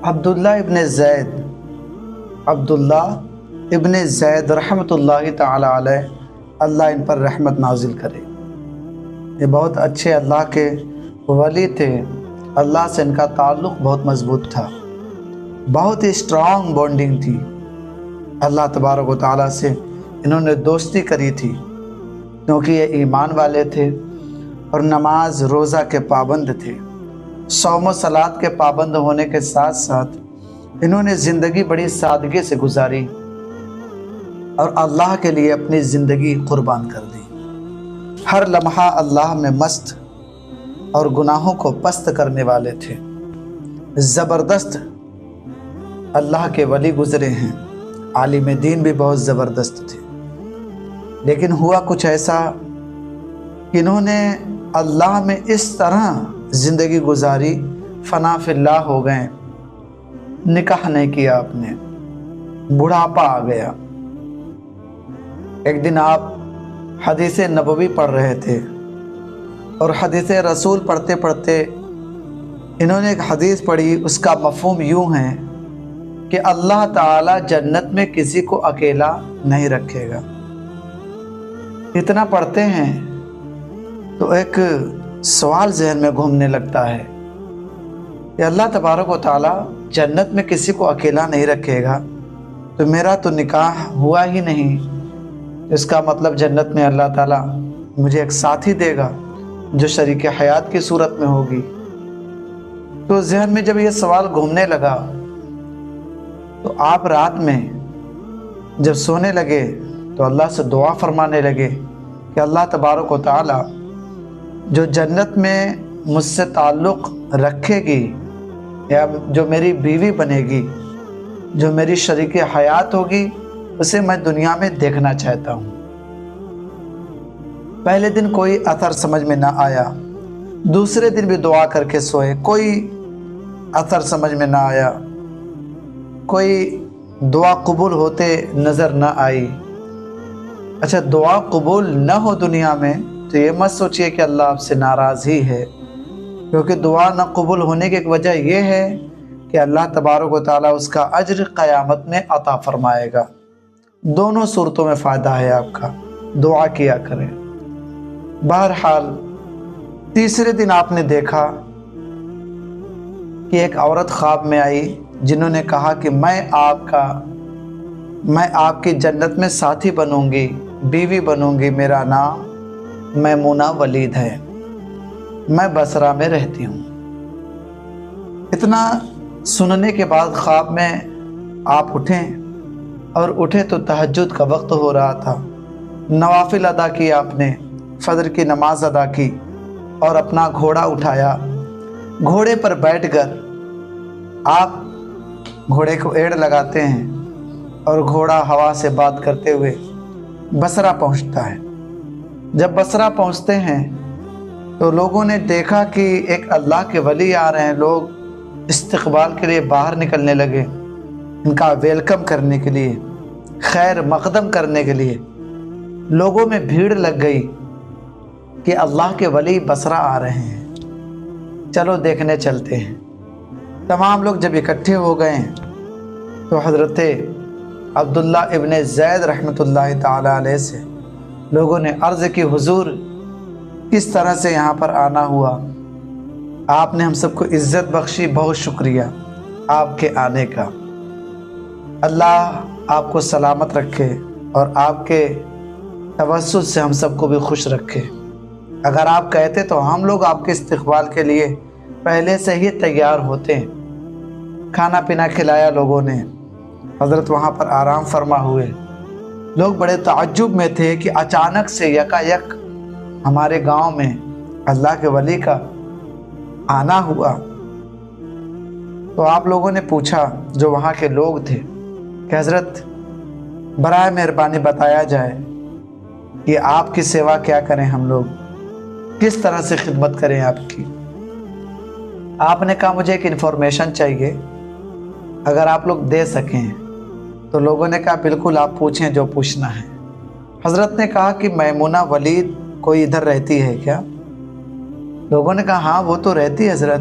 عبداللہ ابن زید رحمۃ تعالی علیہ، اللہ ان پر رحمت نازل کرے۔ یہ بہت اچھے اللہ کے ولی تھے، اللہ سے ان کا تعلق بہت مضبوط تھا، بہت ہی اسٹرانگ بانڈنگ تھی۔ اللہ تبارک و تعالیٰ سے انہوں نے دوستی کری تھی کیونکہ یہ ایمان والے تھے اور نماز روزہ کے پابند تھے۔ صوم و صلات کے پابند ہونے کے ساتھ ساتھ انہوں نے زندگی بڑی سادگی سے گزاری اور اللہ کے لیے اپنی زندگی قربان کر دی۔ ہر لمحہ اللہ میں مست اور گناہوں کو پست کرنے والے تھے۔ زبردست اللہ کے ولی گزرے ہیں، عالم دین بھی بہت زبردست تھے، لیکن ہوا کچھ ایسا کہ انہوں نے اللہ میں اس طرح زندگی گزاری، فنا فی اللہ ہو گئے، نکاح نہیں کیا آپ نے، بڑھاپا آ گیا۔ ایک دن آپ حدیث نبوی پڑھ رہے تھے اور حدیث رسول پڑھتے پڑھتے انہوں نے ایک حدیث پڑھی، اس کا مفہوم یوں ہے کہ اللہ تعالیٰ جنت میں کسی کو اکیلا نہیں رکھے گا۔ اتنا پڑھتے ہیں تو ایک سوال ذہن میں گھومنے لگتا ہے کہ اللہ تبارک و تعالیٰ جنت میں کسی کو اکیلا نہیں رکھے گا، تو میرا تو نکاح ہوا ہی نہیں، اس کا مطلب جنت میں اللہ تعالیٰ مجھے ایک ساتھی دے گا جو شریک حیات کی صورت میں ہوگی۔ تو ذہن میں جب یہ سوال گھومنے لگا تو آپ رات میں جب سونے لگے تو اللہ سے دعا فرمانے لگے کہ اللہ تبارک و تعالیٰ جو جنت میں مجھ سے تعلق رکھے گی یا جو میری بیوی بنے گی، جو میری شریک حیات ہوگی، اسے میں دنیا میں دیکھنا چاہتا ہوں۔ پہلے دن کوئی اثر سمجھ میں نہ آیا، دوسرے دن بھی دعا کر کے سوئے، کوئی اثر سمجھ میں نہ آیا، کوئی دعا قبول ہوتے نظر نہ آئی۔ اچھا، دعا قبول نہ ہو دنیا میں تو یہ مت سوچئے کہ اللہ آپ سے ناراض ہی ہے، کیونکہ دعا نہ قبول ہونے کی ایک وجہ یہ ہے کہ اللہ تبارک و تعالیٰ اس کا اجر قیامت میں عطا فرمائے گا۔ دونوں صورتوں میں فائدہ ہے آپ کا، دعا کیا کریں۔ بہرحال تیسرے دن آپ نے دیکھا کہ ایک عورت خواب میں آئی جنہوں نے کہا کہ میں آپ کی جنت میں ساتھی بنوں گی، بیوی بنوں گی، میرا نام میمونہ ولید ہے، میں بصرہ میں رہتی ہوں۔ اتنا سننے کے بعد خواب میں آپ اٹھیں، اور اٹھے تو تہجد کا وقت ہو رہا تھا، نوافل ادا کی آپ نے، فجر کی نماز ادا کی اور اپنا گھوڑا اٹھایا۔ گھوڑے پر بیٹھ کر آپ گھوڑے کو ایڑ لگاتے ہیں اور گھوڑا ہوا سے بات کرتے ہوئے بصرہ پہنچتا ہے۔ جب بصرہ پہنچتے ہیں تو لوگوں نے دیکھا کہ ایک اللہ کے ولی آ رہے ہیں، لوگ استقبال کے لیے باہر نکلنے لگے، ان کا ویلکم کرنے کے لیے، خیر مقدم کرنے کے لیے لوگوں میں بھیڑ لگ گئی کہ اللہ کے ولی بصرہ آ رہے ہیں، چلو دیکھنے چلتے ہیں۔ تمام لوگ جب اکٹھے ہو گئے تو حضرت عبداللہ ابن زید رحمۃ اللہ تعالی علیہ سے لوگوں نے عرض کی، حضور کس طرح سے یہاں پر آنا ہوا، آپ نے ہم سب کو عزت بخشی، بہت شکریہ آپ کے آنے کا، اللہ آپ کو سلامت رکھے اور آپ کے توسط سے ہم سب کو بھی خوش رکھے۔ اگر آپ کہتے تو ہم لوگ آپ کے استقبال کے لیے پہلے سے ہی تیار ہوتے ہیں۔ کھانا پینا کھلایا لوگوں نے، حضرت وہاں پر آرام فرما ہوئے۔ لوگ بڑے تعجب میں تھے کہ اچانک سے یکا یک ہمارے گاؤں میں اللہ کے ولی کا آنا ہوا۔ تو آپ لوگوں نے پوچھا، جو وہاں کے لوگ تھے، کہ حضرت برائے مہربانی بتایا جائے کہ آپ کی سیوا کیا کریں، ہم لوگ کس طرح سے خدمت کریں آپ کی۔ آپ نے کہا مجھے ایک انفارمیشن چاہیے، اگر آپ لوگ دے سکیں۔ تو لوگوں نے کہا بالکل آپ پوچھیں جو پوچھنا ہے۔ حضرت نے کہا کہ میمونہ ولید کوئی ادھر رہتی ہے کیا؟ لوگوں نے کہا ہاں وہ تو رہتی ہے حضرت،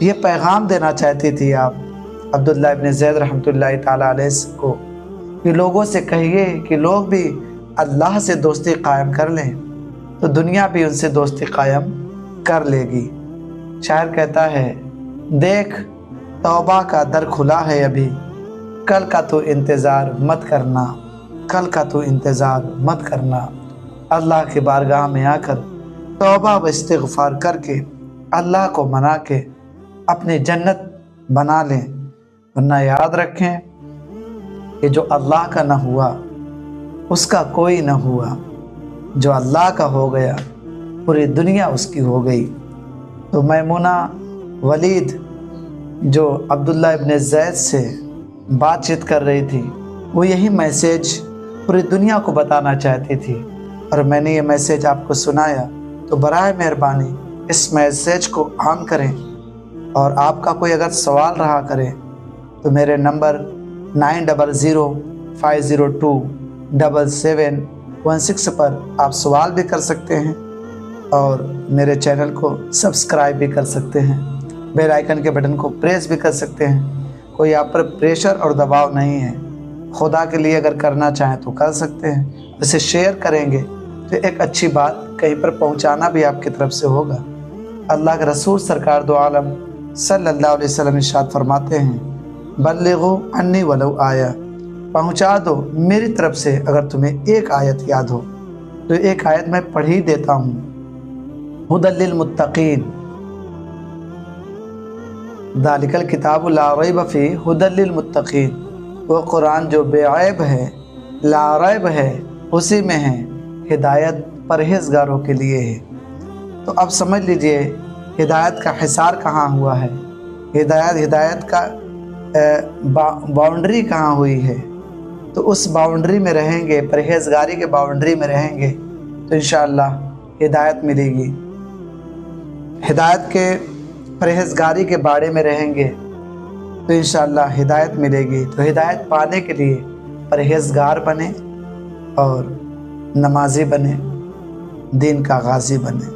یہ پیغام دینا چاہتی تھی آپ عبداللہ ابن زید رحمتہ تعالیٰ علیہ کو کہ لوگوں سے کہیے کہ لوگ بھی اللہ سے دوستی قائم کر لیں تو دنیا بھی ان سے دوستی قائم کر لے گی۔ شاعر کہتا ہے، دیکھ توبہ کا در کھلا ہے ابھی، کل کا تو انتظار مت کرنا، کل کا تو انتظار مت کرنا۔ اللہ کی بارگاہ میں آ کر توبہ و استغفار کر کے اللہ کو منا کے اپنی جنت بنا لیں، ورنہ یاد رکھیں کہ جو اللہ کا نہ ہوا اس کا کوئی نہ ہوا، جو اللہ کا ہو گیا پوری دنیا اس کی ہو گئی۔ تو میمونہ ولید جو عبداللہ ابن زید سے بات چیت کر رہی تھی، وہ یہی میسیج پوری دنیا کو بتانا چاہتی تھی، اور میں نے یہ میسیج آپ کو سنایا، تو برائے مہربانی اس میسیج کو عام کریں، اور آپ کا کوئی اگر سوال رہا کرے تو میرے نمبر 9002502716 پر آپ سوال بھی کر سکتے ہیں، اور میرے چینل کو سبسکرائب بھی کر سکتے ہیں، بیل آئیکن کے بٹن کو پریس بھی کر سکتے ہیں۔ کوئی آپ پر پریشر اور دباؤ نہیں ہے، خدا کے لیے اگر کرنا چاہیں تو کر سکتے ہیں۔ اسے شیئر کریں گے تو ایک اچھی بات کہیں پر پہنچانا بھی آپ کی طرف سے ہوگا۔ اللہ کے رسول سرکار دو عالم صلی اللہ علیہ وسلم ارشاد فرماتے ہیں، بلغوا انی ولو آیہ، پہنچا دو میری طرف سے اگر تمہیں ایک آیت یاد ہو تو ایک آیت میں پڑھ ہی دیتا ہوں۔ ھدی للمتقین، ذالک الکتاب لا ریب فیہ ھدی للمتقین، وہ قرآن جو بے عیب ہے، لا ریب ہے، اسی میں ہے ہدایت پرہیزگاروں کے لیے ہے۔ تو اب سمجھ لیجئے ہدایت کا حصار کہاں ہوا ہے، ہدایت کا باؤنڈری کہاں ہوئی ہے۔ تو اس باؤنڈری میں رہیں گے، پرہیزگاری کے باؤنڈری میں رہیں گے تو انشاءاللہ ہدایت ملے گی۔ ہدایت کے پرہیزگاری کے باڑے میں رہیں گے تو انشاءاللہ ہدایت ملے گی۔ تو ہدایت پانے کے لیے پرہیزگار بنے اور نمازی بنے، دین کا غازی بنے۔